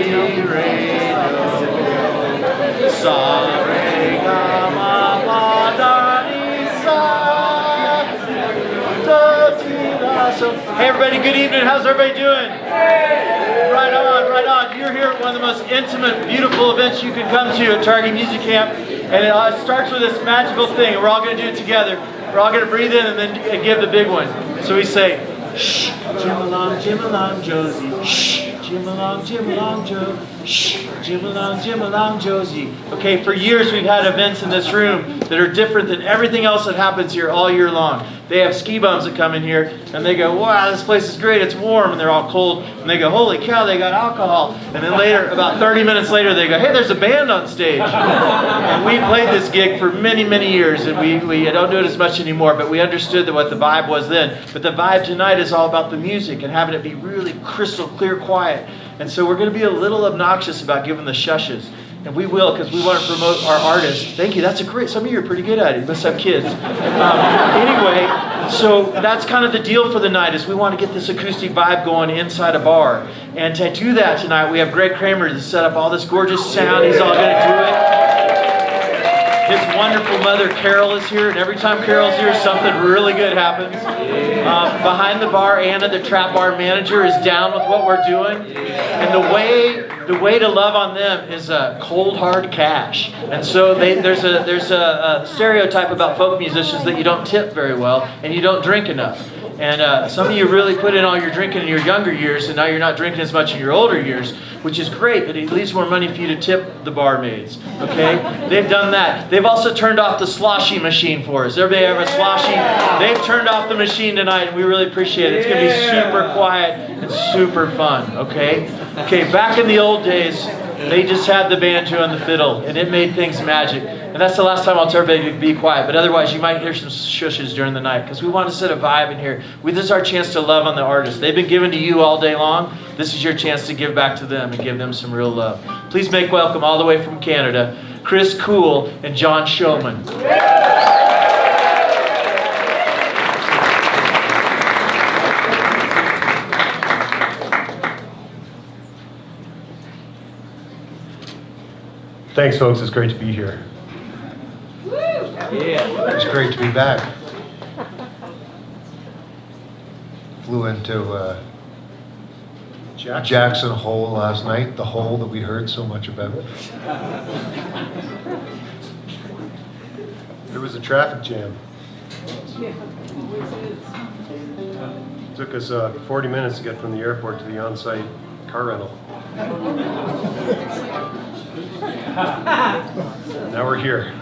Hey everybody, good evening. How's everybody doing? Right on, right on. You're here at one of the most intimate, beautiful events you can come to at Targhee Music Camp. And it starts with this magical thing. We're all going to do it together. We're all going to breathe in and then give the big one. So we say, shh, Jim along, Josie. Shh, Jim along, Joe. Shh, Jim along, Josie. Okay, for years we've had events in this room that are different than everything else that happens here all year long. They have ski bums that come in here and they go, wow, this place is great, it's warm, and they're all cold. And they go, holy cow, they got alcohol. And then later, about 30 minutes later, they go, hey, there's a band on stage. And we played this gig for many, many years, and we don't do it as much anymore, but we understood that what the vibe was then. But the vibe tonight is all about the music and having it be really crystal clear, quiet. And so we're going to be a little obnoxious about giving the shushes. And we will, because we want to promote our artists. Thank you, that's a great, some of you are pretty good at it. You must have kids. Anyway, so that's kind of the deal for the night, is we want to get this acoustic vibe going inside a bar. And to do that tonight, we have Greg Kramer to set up all this gorgeous sound. He's all going to do it. His wonderful mother, Carol, is here, and every time Carol's here, something really good happens. Behind the bar, Anna, the trap bar manager, is down with what we're doing. And the way to love on them is cold hard cash. And so there's a stereotype about folk musicians that you don't tip very well and you don't drink enough. And some of you really put in all your drinking in your younger years, and now you're not drinking as much in your older years, which is great, but it leaves more money for you to tip the barmaids, okay? They've done that. They've also turned off the sloshy machine for us. Everybody have a sloshy? They've turned off the machine tonight, and we really appreciate it. It's going to be super quiet and super fun, okay? Okay, back in the old days, they just had the banjo and the fiddle, and it made things magic. And that's the last time I'll tell everybody to be quiet. But otherwise, you might hear some shushes during the night, because we want to set a vibe in here. This is our chance to love on the artists. They've been given to you all day long. This is your chance to give back to them and give them some real love. Please make welcome all the way from Canada, Chris Coole and John Showman. Thanks, folks. It's great to be here. Yeah. It's great to be back. Flew into Jackson Hole last night, the hole that we heard so much about. There was a traffic jam. It took us 40 minutes to get from the airport to the on-site car rental. Now we're here.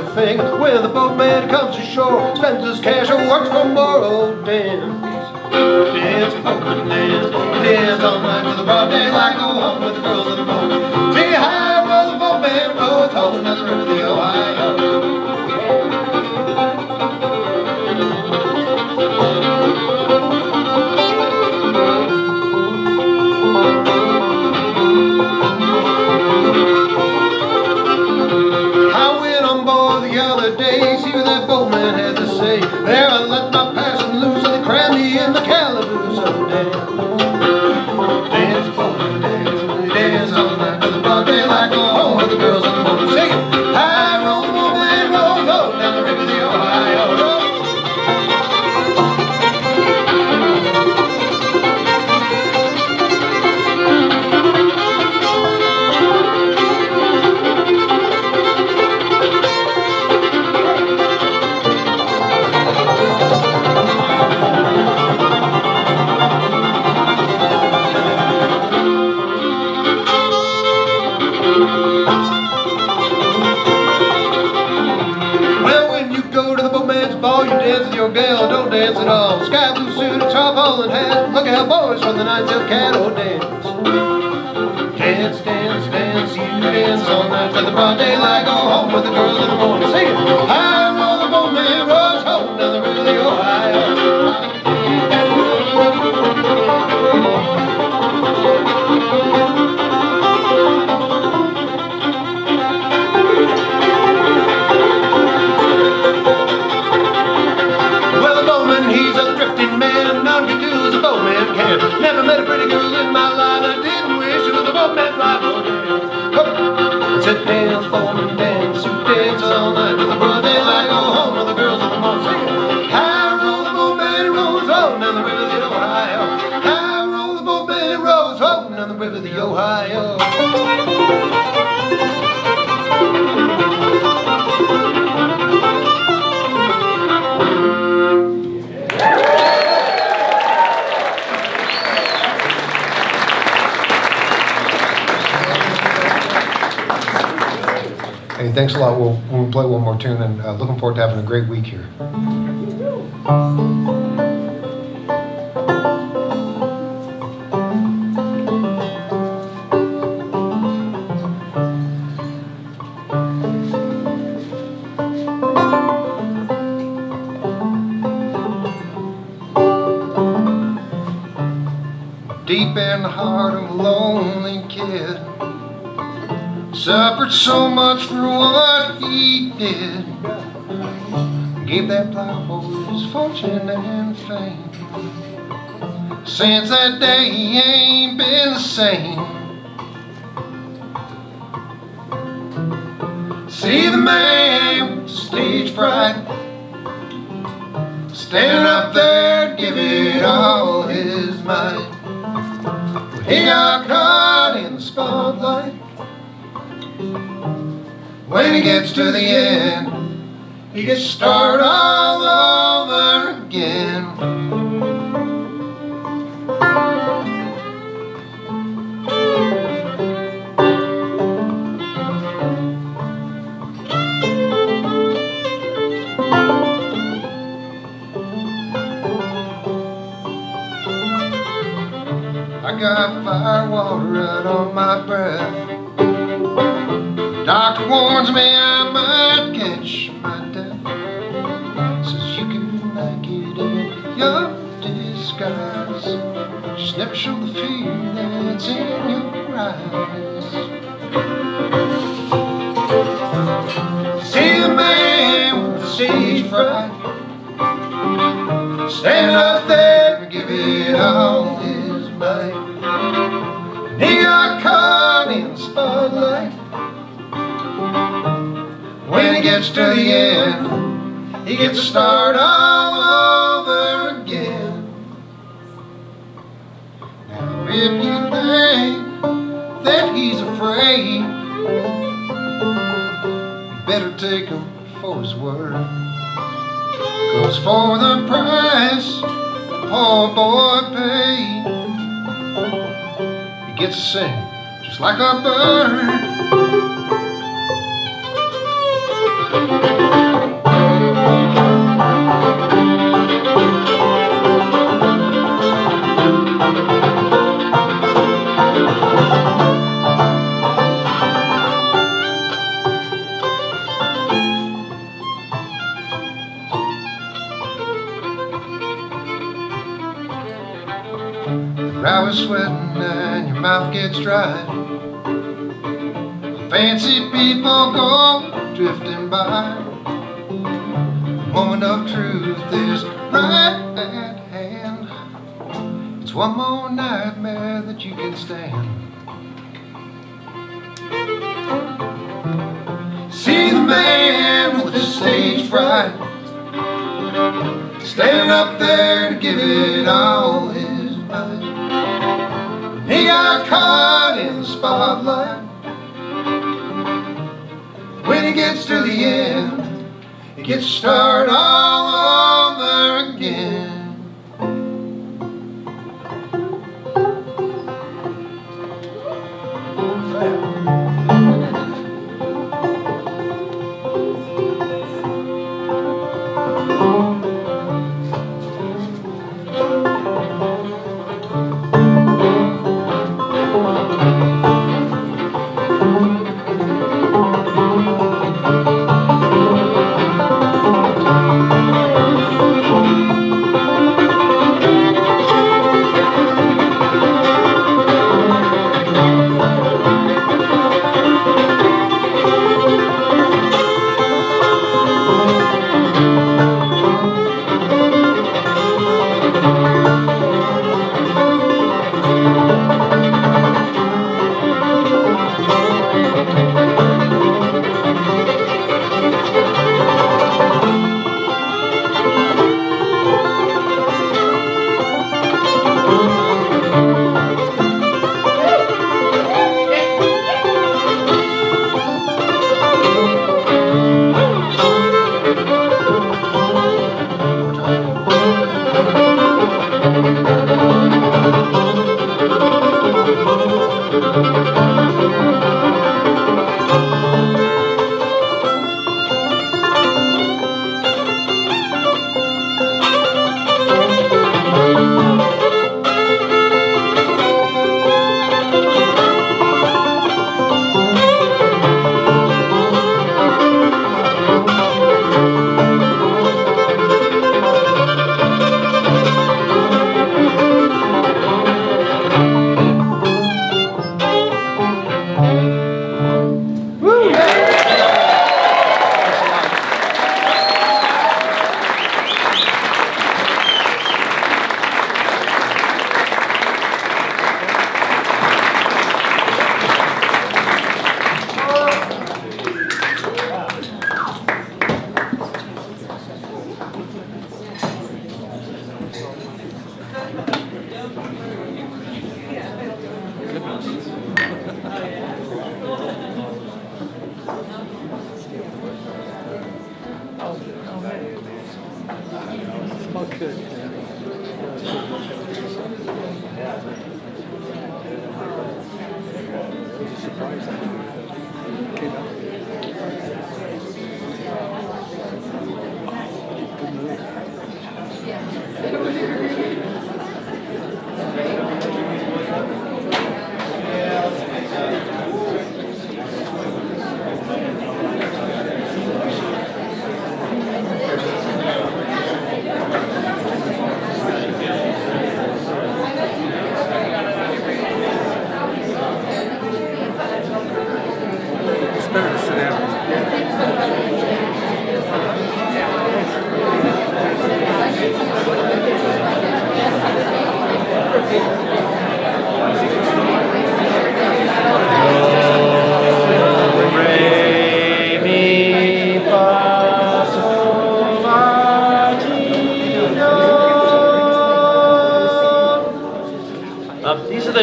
everything. When the boatman comes ashore, spends his cash and works for more. Oh, dance, dance, boatman, dance, dance all night to the broad daylight. Go home with the girls in the boat. See how well the boatman rows home down the river of the Ohio. Boatman had to say, there I let my passion loose, and they crammed me in the calaboose. So dance, dance, boatman, dance, dance all night to the broad daylight. Go home with the girls on the boat. Sing it, high roll, the boatman rolls home down the river of the Ohio. Your gal, don't dance at all. Sky blue suit, a tarpaulin hat. Look how boys from the Nines Hill Cat, oh dance. Dance, dance, dance, you dance all night to the broad daylight. Go home with the girls in the morning. Sing it. High roll the boatman rows home down the river of the Ohio. Never met a pretty girl in my life that didn't wish she was a boatman's wife. Oh, dance. I said dance, boatman, dance. You dance all night to the broad daylight. Go home with the girls in the morning. Sing it. High roll the boatman, he rolls home down the river of the Ohio. High roll the boatman, he rolls home down the river of the Ohio. Hey, thanks a lot. We'll play one more tune, and looking forward to having a great week here. Deep in the heart of a lonely kid, suffered so much for what he did. Gave that plowboy his fortune and fame. Since that day he ain't been the same. See the man with the stage fright, standing up there to give it all his might. He got caught in the spotlight. When he gets to the end, he gets to start all over again. I got fire water right on my breath. Doctor warns me I might catch my death. Says you can make it in your disguise. Just never show the fear that's in your eyes. See the man with the stage fright, stand up there and give it all his might. And he got caught in the spotlight. When he gets to the end, he gets to start all over again. Now if you think that he's afraid, you better take him for his word. 'Cause for the price the poor boy paid, he gets to sing just like a bird. brow is sweating and your mouth gets dry. Fancy people go drifting by. The moment of truth is right at hand. It's one more nightmare that you can stand. See the man with the stage fright, standing up there to give it all his might. He got caught in the spotlight. When he gets to the end, he gets to start all over again.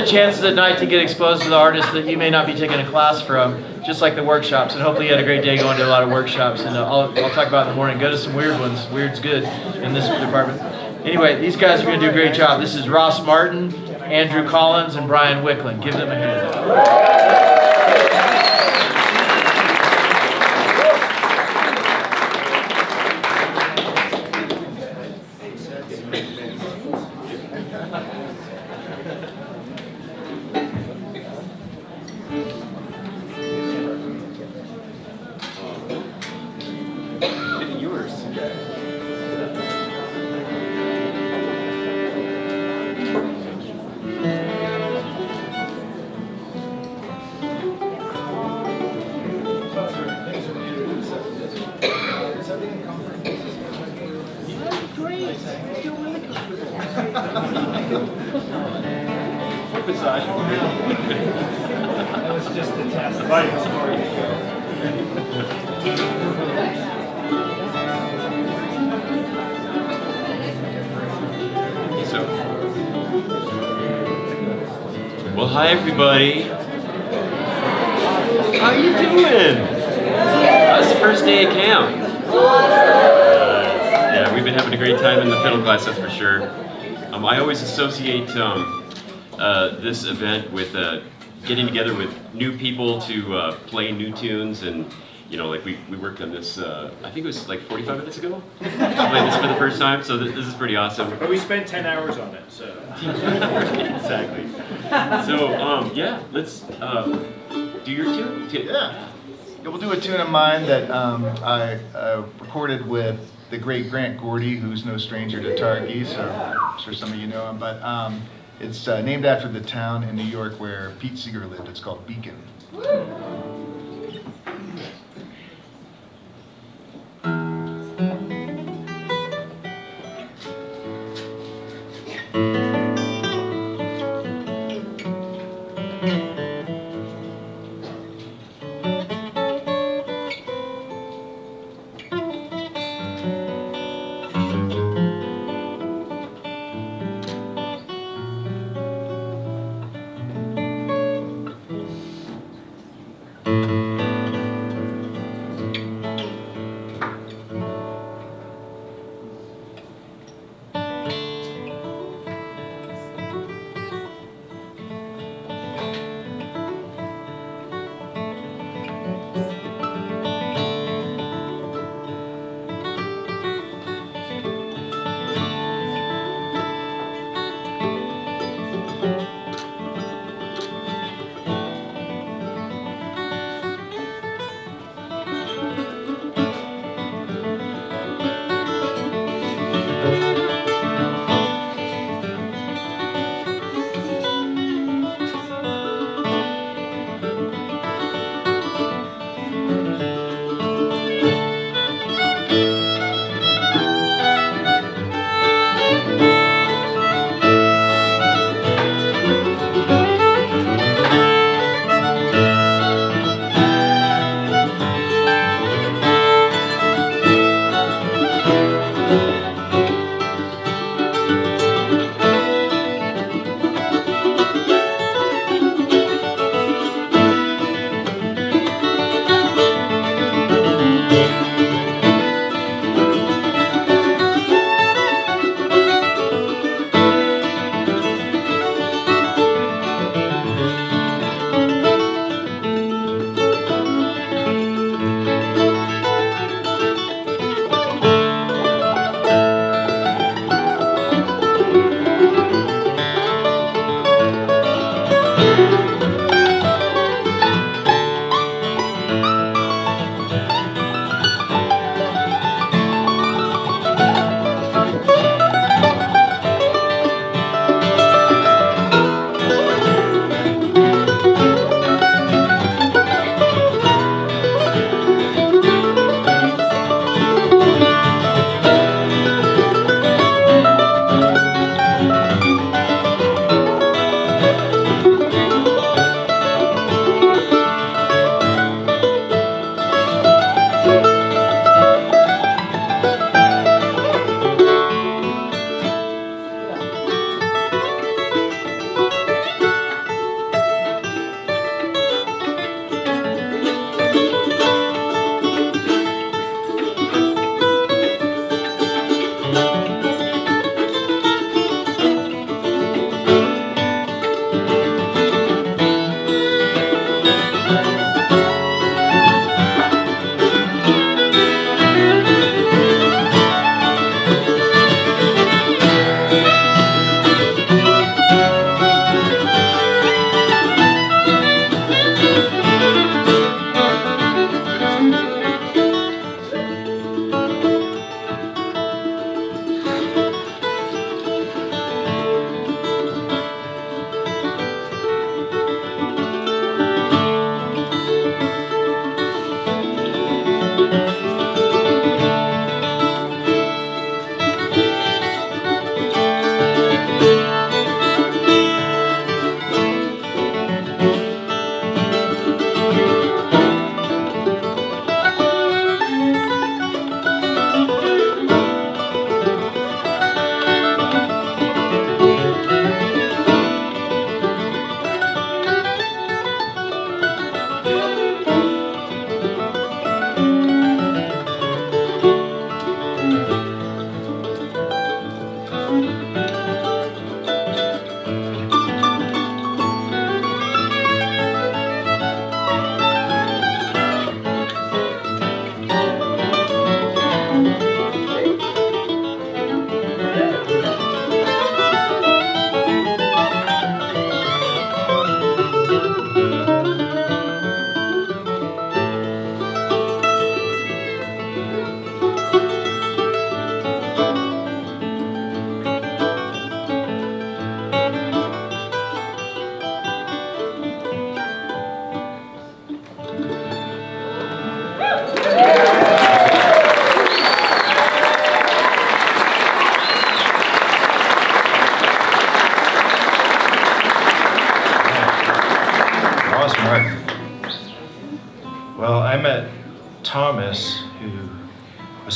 Chances at night to get exposed to the artists that you may not be taking a class from, just like the workshops. And hopefully you had a great day going to a lot of workshops. And I'll talk about it in the morning. Go to some weird ones. Weird's good in this department. Anyway, these guys are going to do a great job. This is Ross Martin, Andrew Collins, and Brian Wicklund. Give them a hand. Foot massage. That was just a test. So, well, hi everybody. How you doing? How's the first day of camp? Yeah, we've been having a great time in the fiddle class, that's for sure. I always associate this event with getting together with new people to play new tunes, and you know, like we worked on this. I think it was like 45 minutes ago. Played this for the first time, so this is pretty awesome. But we spent 10 hours on it, so. Exactly. So yeah, let's do your tune. Yeah. We'll do a tune of mine that I recorded with the great Grant Gordy, who's no stranger to Targhee, so I'm sure some of you know him. But it's named after the town in New York where Pete Seeger lived. It's called Beacon.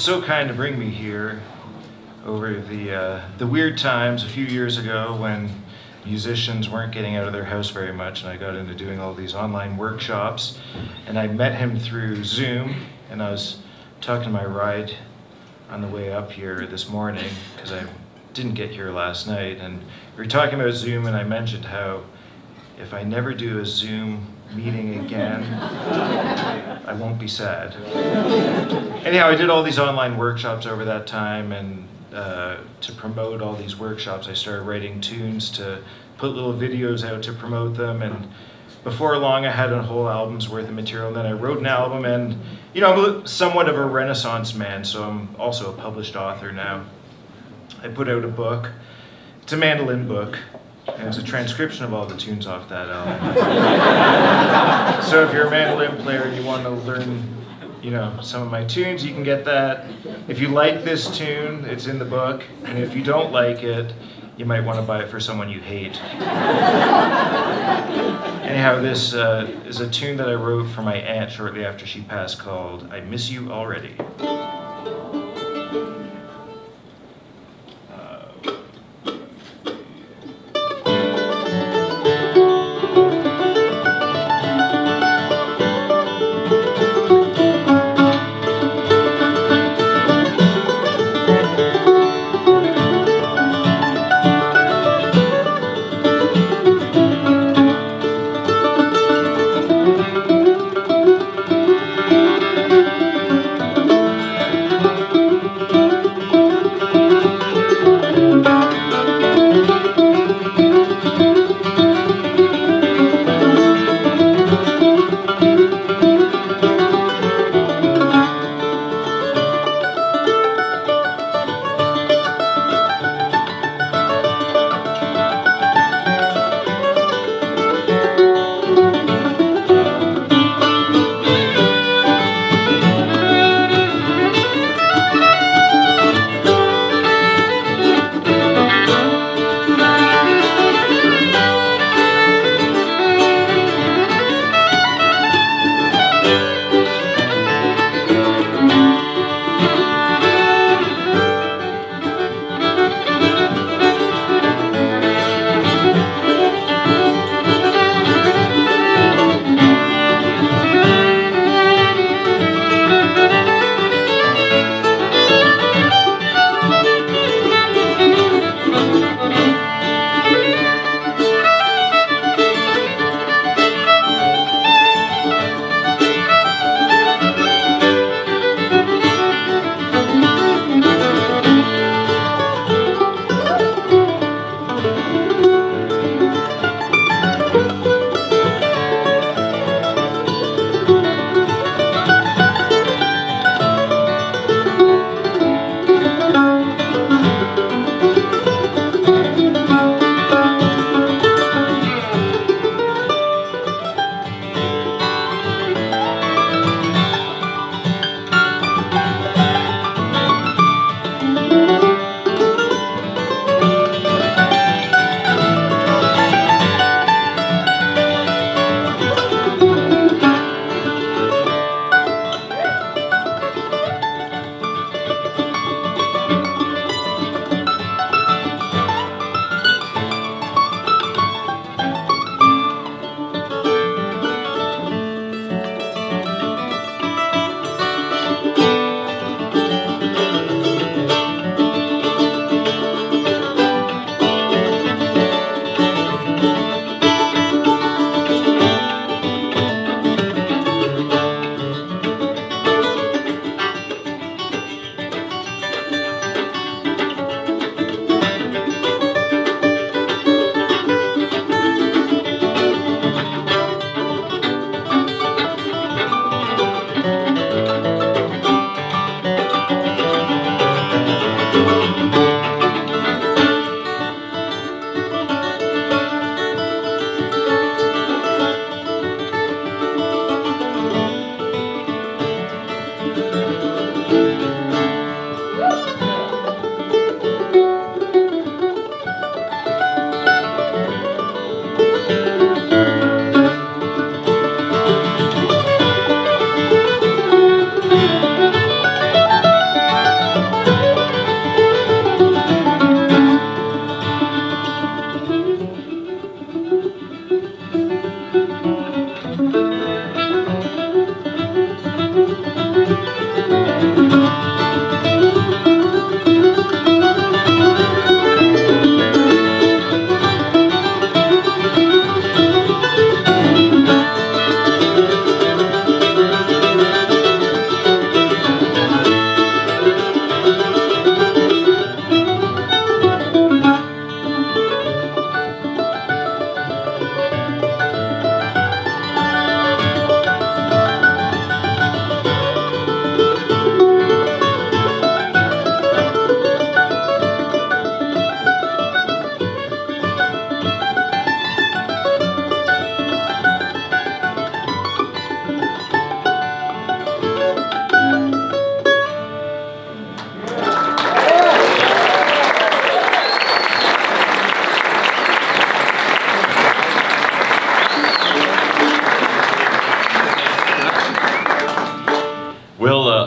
so kind to bring me here over the weird times a few years ago when musicians weren't getting out of their house very much, and I got into doing all these online workshops. And I met him through Zoom, and I was talking to my ride on the way up here this morning because I didn't get here last night, and we were talking about Zoom, and I mentioned how if I never do a Zoom meeting again, I won't be sad. Anyhow, I did all these online workshops over that time, and to promote all these workshops, I started writing tunes to put little videos out to promote them, and before long I had a whole album's worth of material, and then I wrote an album, and I'm somewhat of a Renaissance man, so I'm also a published author now. I put out a book. It's a mandolin book, and it's a transcription of all the tunes off that album. So if you're a mandolin player and you want to learn, some of my tunes, you can get that. If you like this tune, it's in the book, and if you don't like it, you might want to buy it for someone you hate. Anyhow, this is a tune that I wrote for my aunt shortly after she passed called I Miss You Already.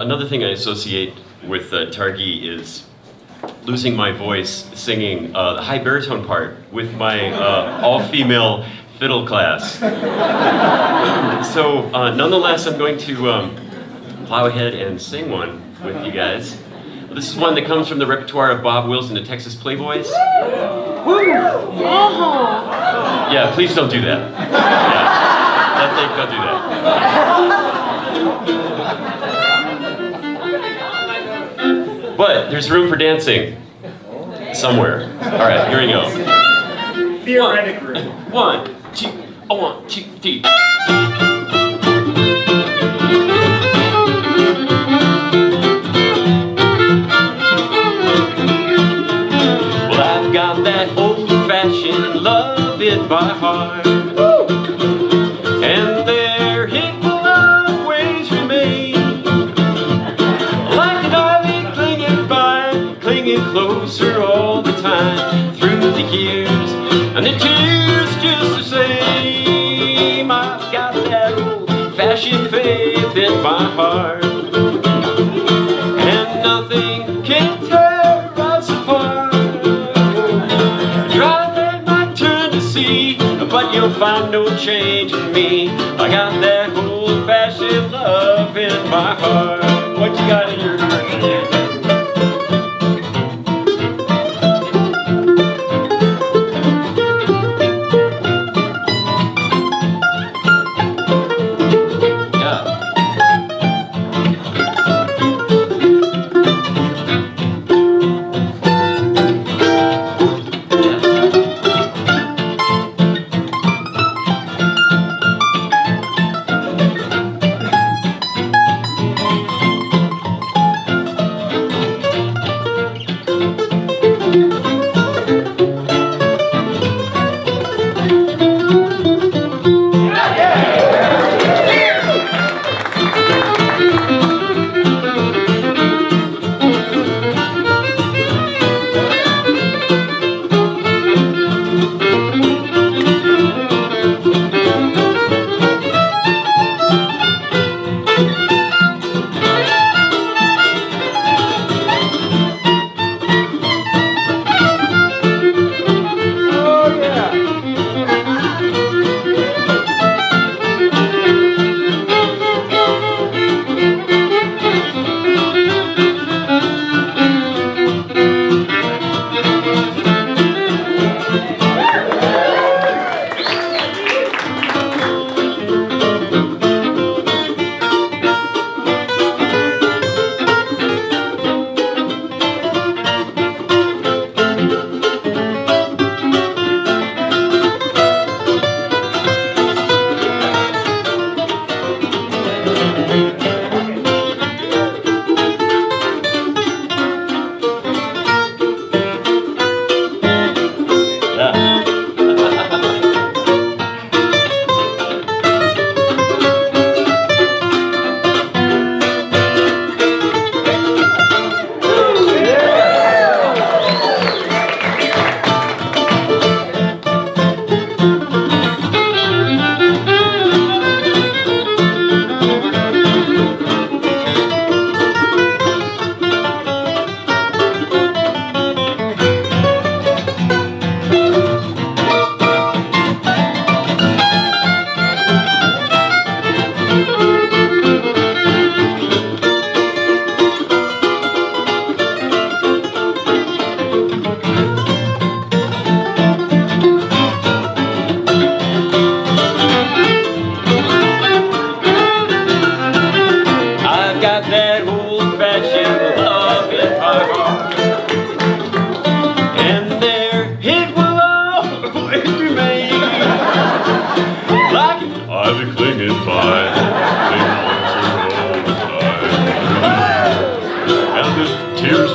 Another thing I associate with Targhee is losing my voice singing the high baritone part with my all-female fiddle class. So nonetheless, I'm going to plow ahead and sing one with you guys. This is one that comes from the repertoire of Bob Wills and the Texas Playboys. Yeah, please don't do that. Yeah, don't do that. But there's room for dancing somewhere. All right, here we go. Theoretic room. 1, 2, 1, 2, 3. Well, I've got that old-fashioned love in my heart, and there it will always remain. Like an ivy clinging by, clinging closer all the time through the years, and the tears just the same. I've got that old-fashioned faith in my heart, and nothing can tear us apart. Try that might turn to see, but you'll find no change in me. I got that old-fashioned love in my heart. What you got in your heart?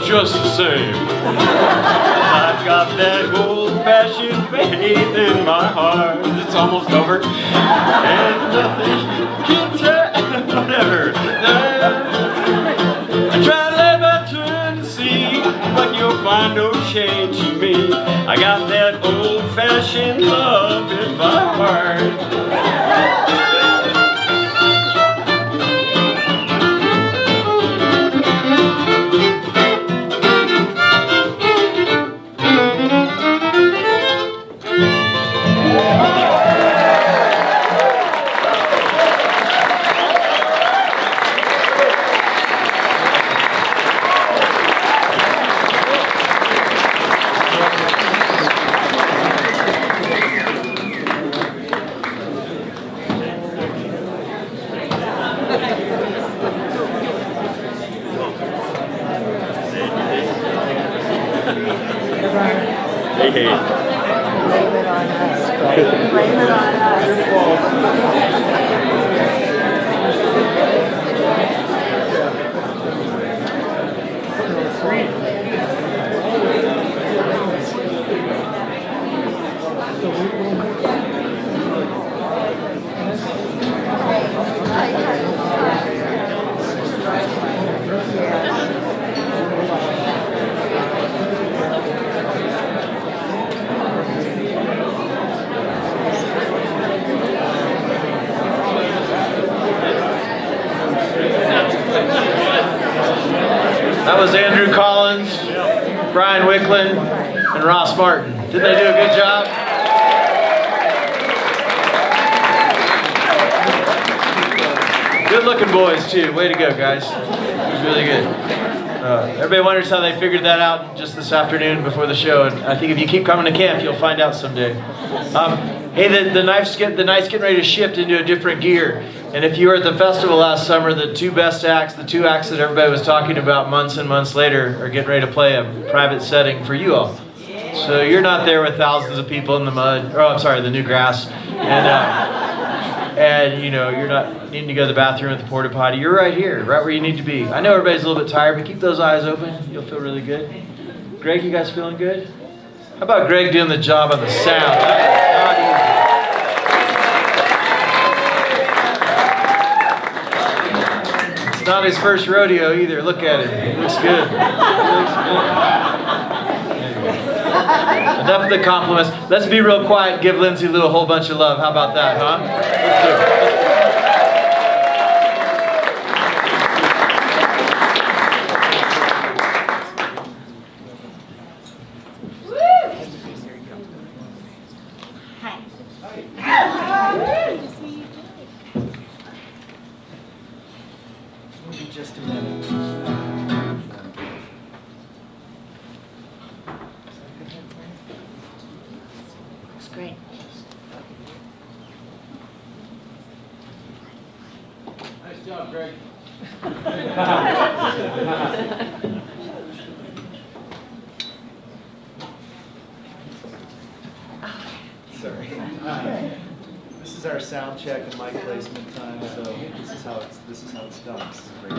just the same. I've got that old-fashioned faith in my heart. It's almost over. And nothing can turn, whatever. I try to let my turn to see, but you'll find no change in me. I got that old-fashioned love in my heart. Hey, hey. Blame it on us. Blame it on That was Andrew Collins, Brian Wicklund, and Ross Martin. Didn't they do a good job? Good looking boys too. Way to go, guys. It was really good. Everybody wonders how they figured that out just this afternoon before the show, and I think if you keep coming to camp, you'll find out someday. Hey, the night's getting ready to shift into a different gear. And if you were at the festival last summer, the two best acts, the two acts that everybody was talking about months and months later, are getting ready to play a private setting for you all. So you're not there with thousands of people in the mud, or I'm sorry, the new grass, and you know, you're not needing to go to the bathroom at the porta potty. You're right here, right where you need to be. I know everybody's a little bit tired, but keep those eyes open. You'll feel really good. Greg, you guys feeling good? How about Greg doing the job on the sound? That is not easy. It's not his first rodeo either. Look at him. He looks good. He looks good. Enough of the compliments. Let's be real quiet and give Lindsay Lou a whole bunch of love. How about that, huh? Let's do it. Just a minute. Looks great. Nice job, Greg. Sorry. This is our sound check and mic placement time, so this is how it's done. This is great.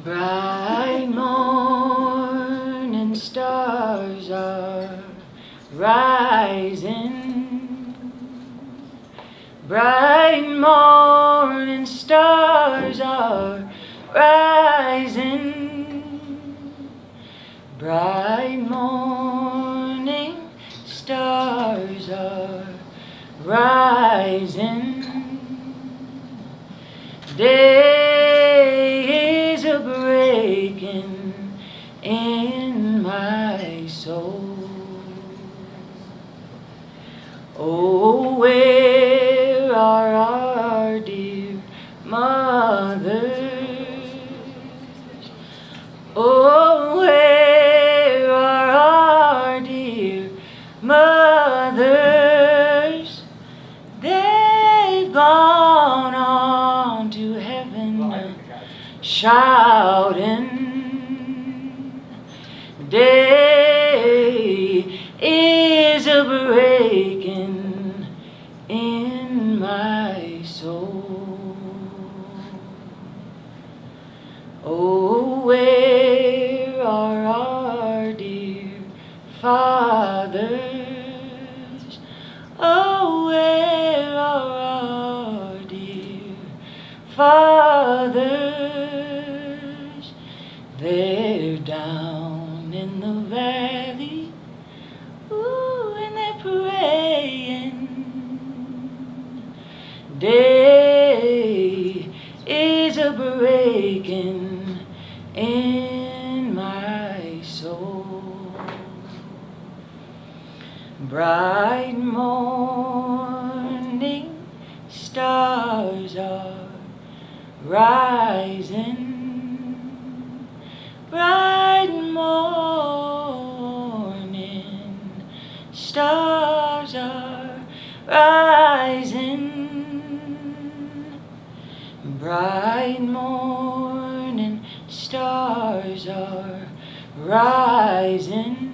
Bright morning stars are rising. Bright morning stars are rising. Bright morning stars are rising. Day is a breaking in my soul. Oh, where are our dear mothers? Oh, where are our dear mothers? They've gone on to heaven shouting. Day is a breaking in my soul. Oh, where are our dear fathers? Oh, where are our dear fathers? They're down in the valley, ooh, and they're praying. Day is a breaking in my soul. Bright morning rising, bright morning, stars are rising, bright morning, stars are rising,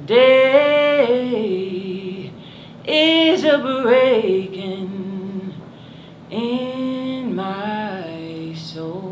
day is a breaking in my soul.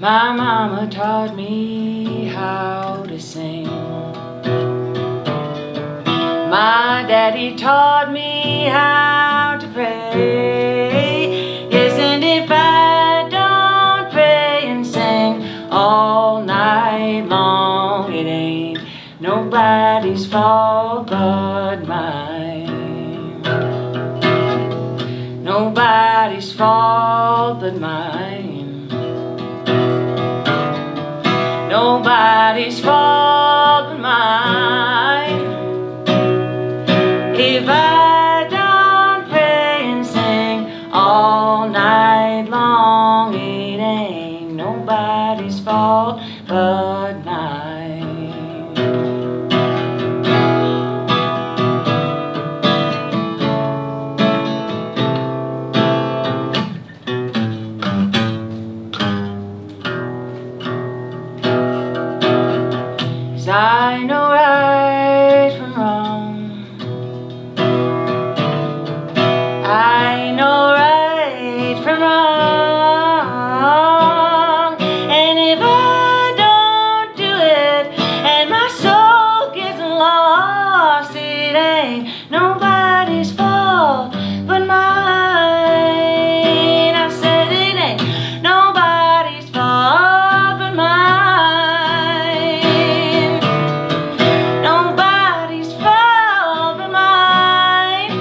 My mama taught me how to sing. My daddy taught me how to pray. Yes, and if I don't pray and sing all night long, it ain't nobody's fault but mine. Nobody's fault but mine. Nobody's fault but mine. If I don't pray and sing all night long, it ain't nobody's fault but mine. I know right from wrong. I know right from wrong. And if I don't do it and my soul gets lost, it ain't nobody's fault but mine. I said it ain't nobody's fault but mine. Nobody's fault but mine.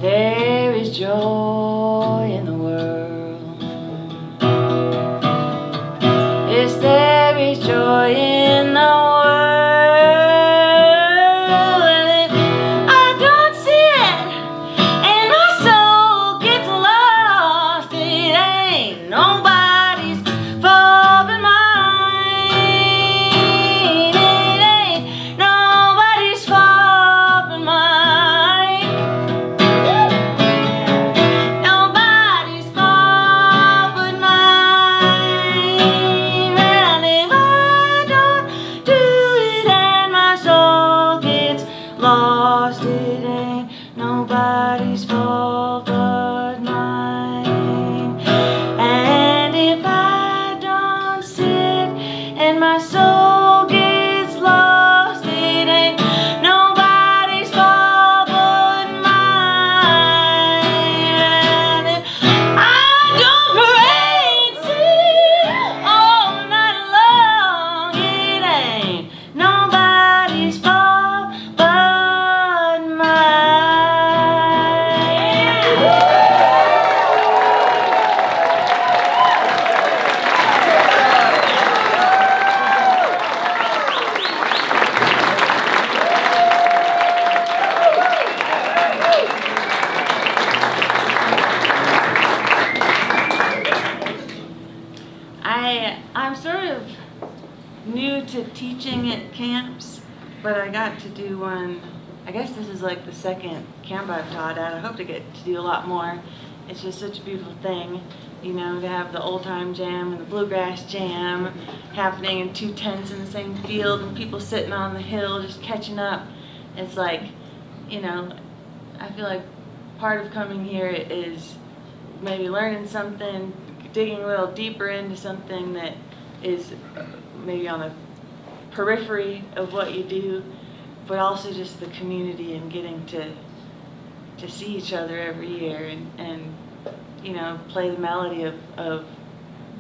There is joy in the world. Yes, there is joy in the world. Nobody's fault but mine. It ain't nobody's fault but mine. Nobody's fault but mine. And if I don't do it and my soul gets lost, it ain't nobody's fault but mine. And if I don't sit and my soul gets lost, it ain't nobody's fault but mine. And if I don't pray and sing all night long, it ain't nobody's fault but mine. I'm sort of new to teaching at camps, but I got to do one. I guess this is like the second camp I've taught at. I hope to get to do a lot more. it's just such a beautiful thing, you know, to have the old time jam and the bluegrass jam happening in 2 tents in the same field and people sitting on the hill just catching up. It's like, you know, I feel like part of coming here is maybe learning something, digging a little deeper into something that is maybe on the periphery of what you do, but also just the community and getting to see each other every year and you know, play the melody of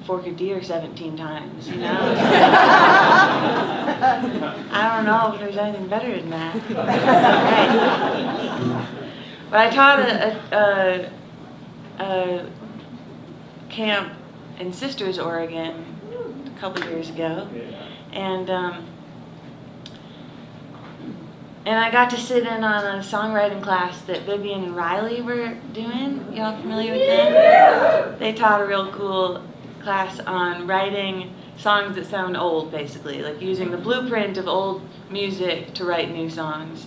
Fork a Deer 17 times, you know? I don't know if there's anything better than that. Right. But I taught a camp in Sisters, Oregon a couple years ago, and I got to sit in on a songwriting class that Vivian and Riley were doing. Y'all familiar with them? They taught a real cool class on writing songs that sound old, basically, like using the blueprint of old music to write new songs.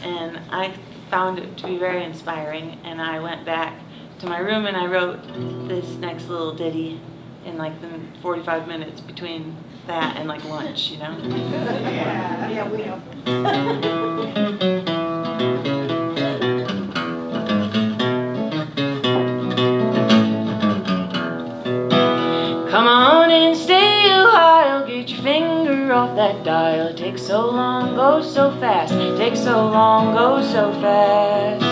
And I found it to be very inspiring, and I went back to my room and I wrote this next little ditty in like the 45 minutes between that and like lunch, you know? Yeah, we know. Come on and stay a while, get your finger off that dial. It takes so long, goes so fast. It takes so long, goes so fast.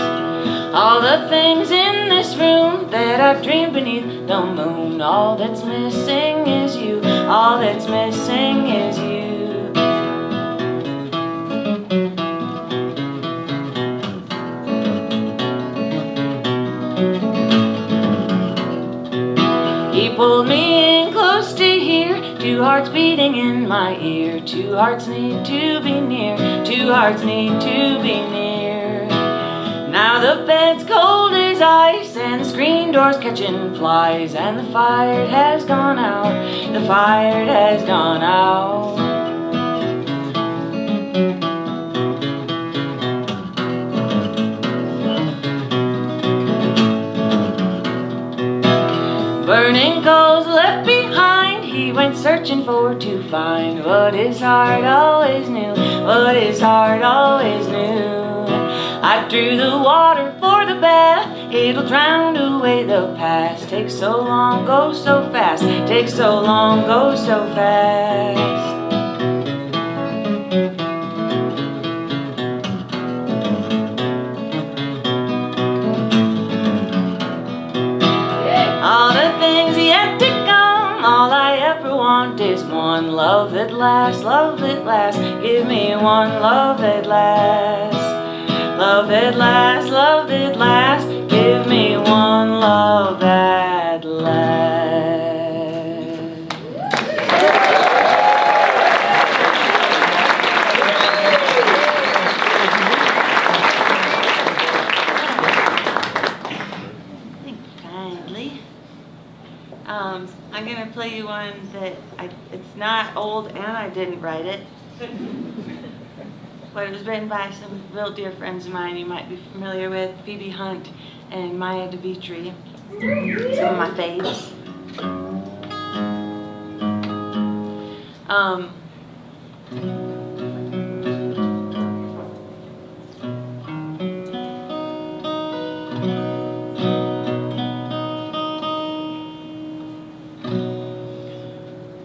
All the things in this room that I've dreamed beneath the moon. All that's missing is you. All that's missing is you. He pulled me in close to here, 2 hearts beating in my ear. 2 hearts need to be near, 2 hearts need to be near. Now the bed's cold as ice and the screen door's catching flies, and the fire has gone out, the fire has gone out. Burning coals left behind, he went searching for to find what his heart always knew, what his heart always knew. I drew the water for the bath, it'll drown away the past. Takes so long, goes so fast, takes so long, goes so fast. All the things yet to come, all I ever want is one love that lasts, love that lasts. Give me one love that lasts. Love that lasts, love that lasts. Give me one love that lasts. Thank you kindly. I'm gonna play you one that it's not old and I didn't write it. But it was written by some real dear friends of mine you might be familiar with, Phoebe Hunt and Maya DeVitri, some of my faves.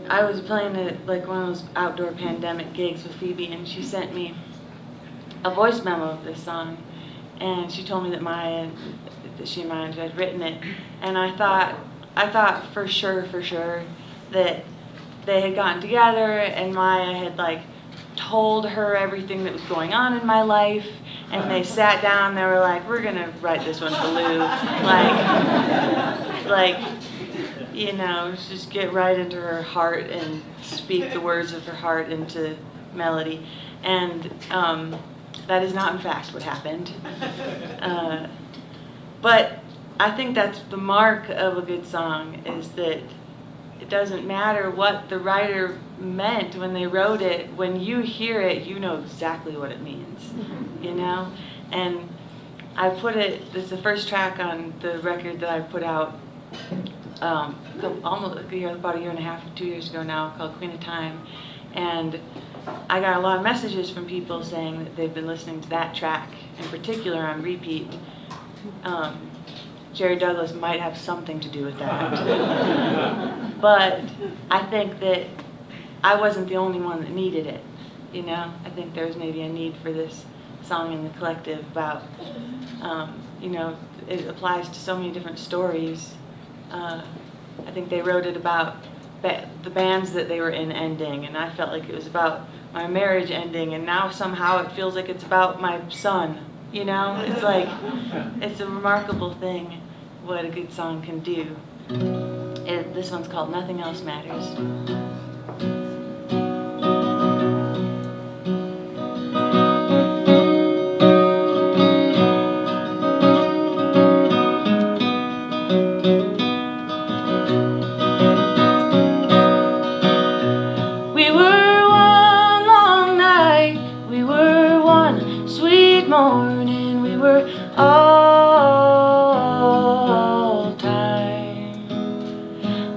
I was playing at like one of those outdoor pandemic gigs with Phoebe, and she sent me a voice memo of this song, and she told me that she and Maya had written it, and I thought for sure that they had gotten together and Maya had like told her everything that was going on in my life, and they sat down, they were like, we're gonna write this one for Lou, like you know, just get right into her heart and speak the words of her heart into melody. And that is not in fact what happened. But I think that's the mark of a good song, is that it doesn't matter what the writer meant when they wrote it. When you hear it, you know exactly what it means, you know? And I put it, this is the first track on the record that I put out almost about a year and a half, 2 years ago now, called Queen of Time. And I got a lot of messages from people saying that they've been listening to that track in particular on repeat. Jerry Douglas might have something to do with that. But I think that I wasn't the only one that needed it, you know? I think there was maybe a need for this song in the collective about, you know, it applies to so many different stories. I think they wrote it about the bands that they were in ending, and I felt like it was about my marriage ending, and now somehow it feels like it's about my son, you know? It's like, it's a remarkable thing what a good song can do. This one's called Nothing Else Matters. We were one long night, we were one sweet morning, we were all time.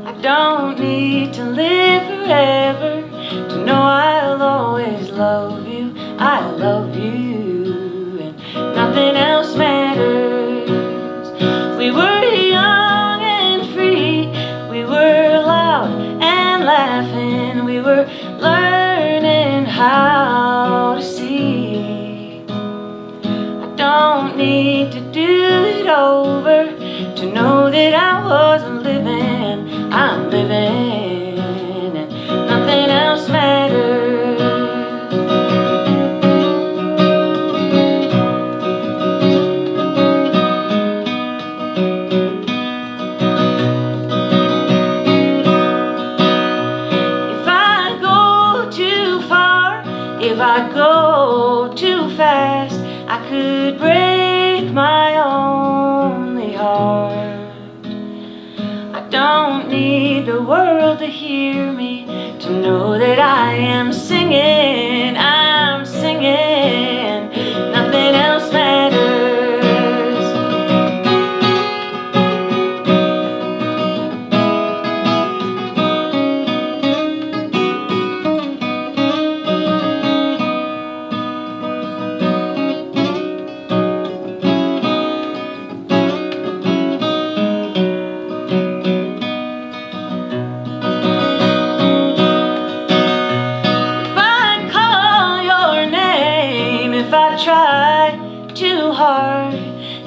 I don't need to live forever to know I'll always love you. I love you, and nothing else matters. We were young and free, we were loud and laughing, we were learning how to see. I don't need to do it over to know that I wasn't living. I'm living, and nothing else matters. If I go too far, if I go too fast, I could break my only heart. I don't need the world to hear me to know that I am singing, I'm singing, nothing else matters.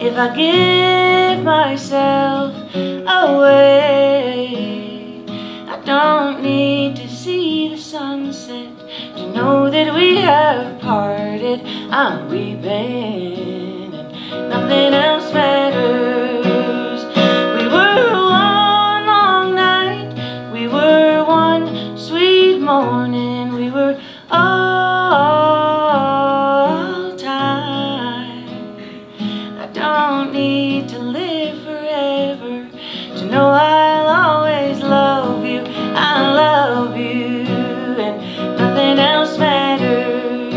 If I give myself away, I don't need to see the sunset to know that we have parted. I'm weeping, and nothing else matters. We were one long night, we were one sweet morning, we were all time. I don't need to live forever to know I'll always love you. I love you, and nothing else matters.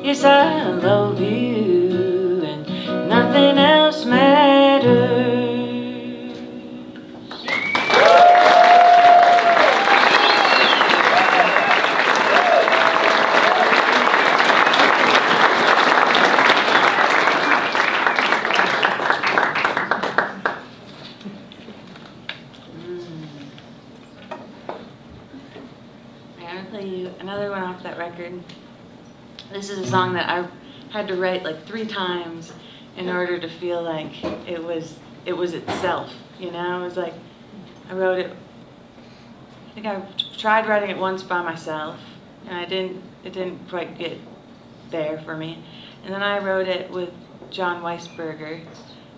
Yes, I love you, and nothing else matters. Another one off that record. This is a song that I had to write like 3 times in order to feel like it was itself, you know? It was like, I wrote it, I think I tried writing it once by myself, and it didn't quite get there for me. And then I wrote it with John Weisberger,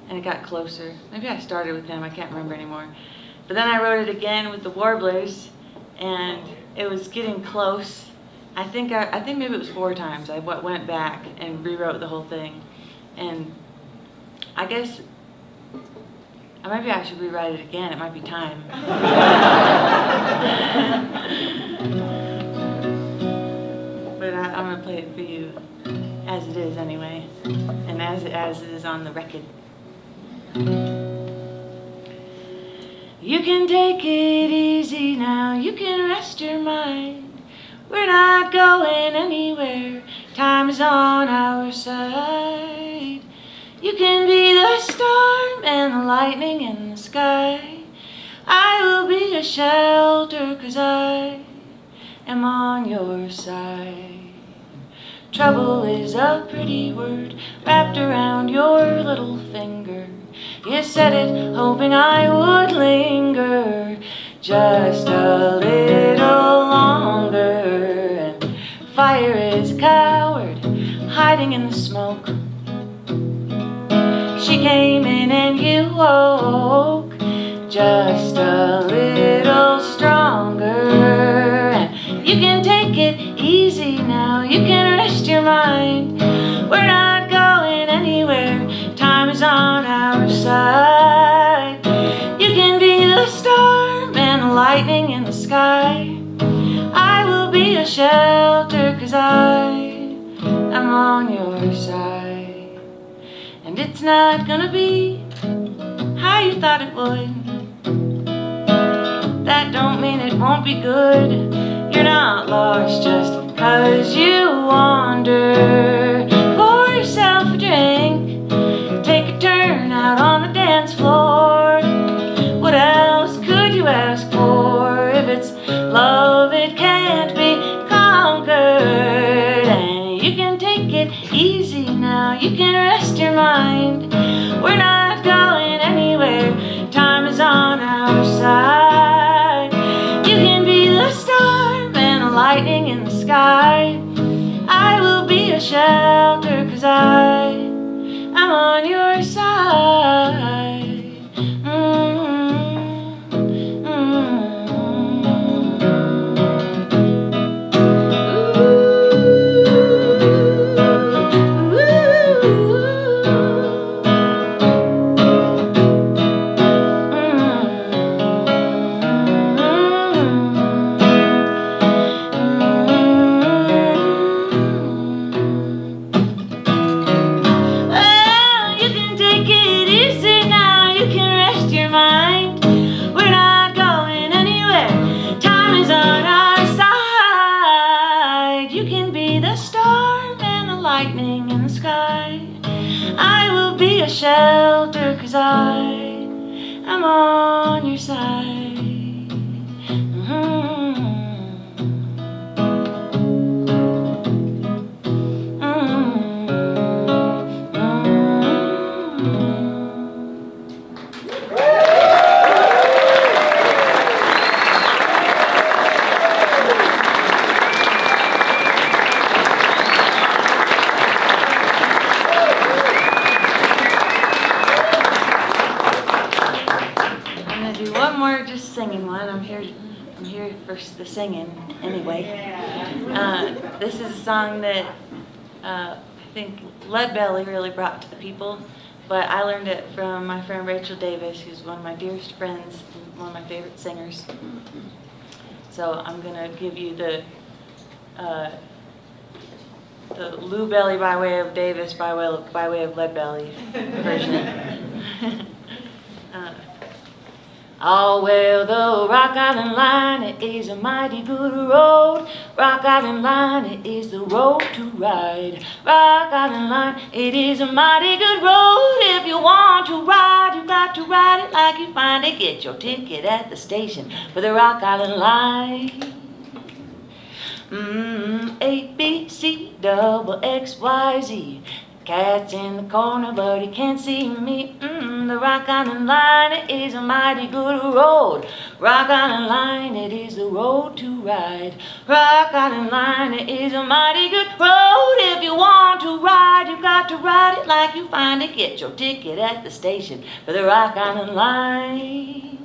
and it got closer. Maybe I started with him, I can't remember anymore. But then I wrote it again with the Warblers, and it was getting close. I think maybe it was 4 times. I went back and rewrote the whole thing, and I guess maybe I should rewrite it again. It might be time. But I'm gonna play it for you as it is anyway. and as it is on the record. You can take it easy now, you can rest your mind. We're not going anywhere, time is on our side. You can be the storm and the lightning in the sky. I will be a shelter, 'cause I am on your side. Trouble is a pretty word wrapped around your little finger. You said it hoping I would linger just a little longer. And fire is a coward hiding in the smoke. She came in and you woke just a little stronger. And you can take it easy now, you can rest your mind. We're not going anywhere, time is on our side. You can be the storm and the lightning in the sky. I will be a shelter, 'cause I'm on your side. And it's not gonna be how you thought it would. That don't mean it won't be good. You're not lost just 'cause you wander. Pour yourself a drink, take a turn out on the dance floor. What else could you ask for? If it's love, it can't be conquered. And you can take it easy now, you can rest your mind. We're not going anywhere, time is on our side. You can be the storm and the lightning in the sky. I will be a shelter, 'cause I'm on your side. Shelter, 'cause I'm on your side. Singing one. I'm here for the singing anyway. This is a song that I think Lead Belly really brought to the people, but I learned it from my friend Rachel Davis, who's one of my dearest friends and one of my favorite singers. So I'm gonna give you the Lou Belly by way of Davis by way of Lead Belly version. Oh, well, the Rock Island line, it is a mighty good road. Rock Island line, it is the road to ride. Rock Island line, it is a mighty good road. If you want to ride, you got to ride it like you find it. Get your ticket at the station for the Rock Island line. A, B, C, double X, Y, Z. Cat's in the corner, but he can't see me. The Rock Island line, it is a mighty good road. Rock Island line, it is the road to ride. Rock Island line, it is a mighty good road. If you want to ride, you got to ride it like you find it. Get your ticket at the station for the Rock Island line.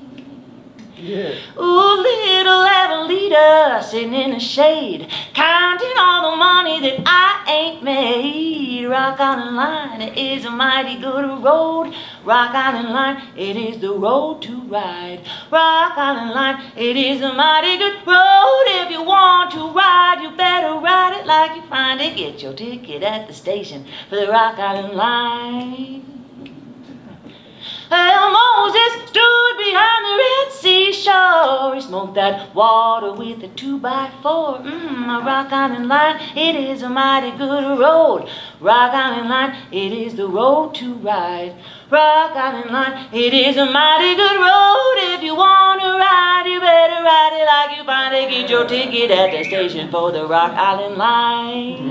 Ooh, little Evelita sitting in the shade, counting all the money that I ain't made. Rock Island Line, it is a mighty good road. Rock Island Line, it is the road to ride. Rock Island Line, it is a mighty good road. If you want to ride, you better ride it like you find it. Get your ticket at the station for the Rock Island Line. Well, Moses stood behind the Red Sea shore. He smoked that water with a 2x4. A Rock Island Line, it is a mighty good road. Rock Island Line, it is the road to ride. Rock Island Line, it is a mighty good road. If you want to ride, you better ride it like you find it. Get your ticket at the station for the Rock Island Line.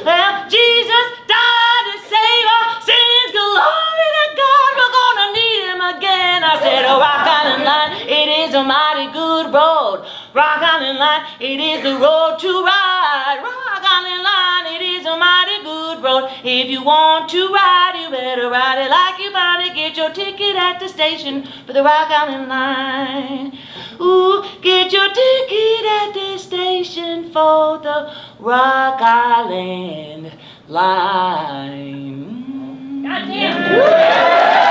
Well, Jesus died to save our sins. Glory to God, we're gonna need him again. I said, oh, Rock Island Line, it is a mighty good road. Rock Island Line, it is the road to ride. Rock Island Line, it is a mighty good road. If you want to ride, you better ride it like you find it. Get your ticket at the station for the Rock Island Line. Ooh, get your ticket at the station for the Rock Island Line. Goddamn.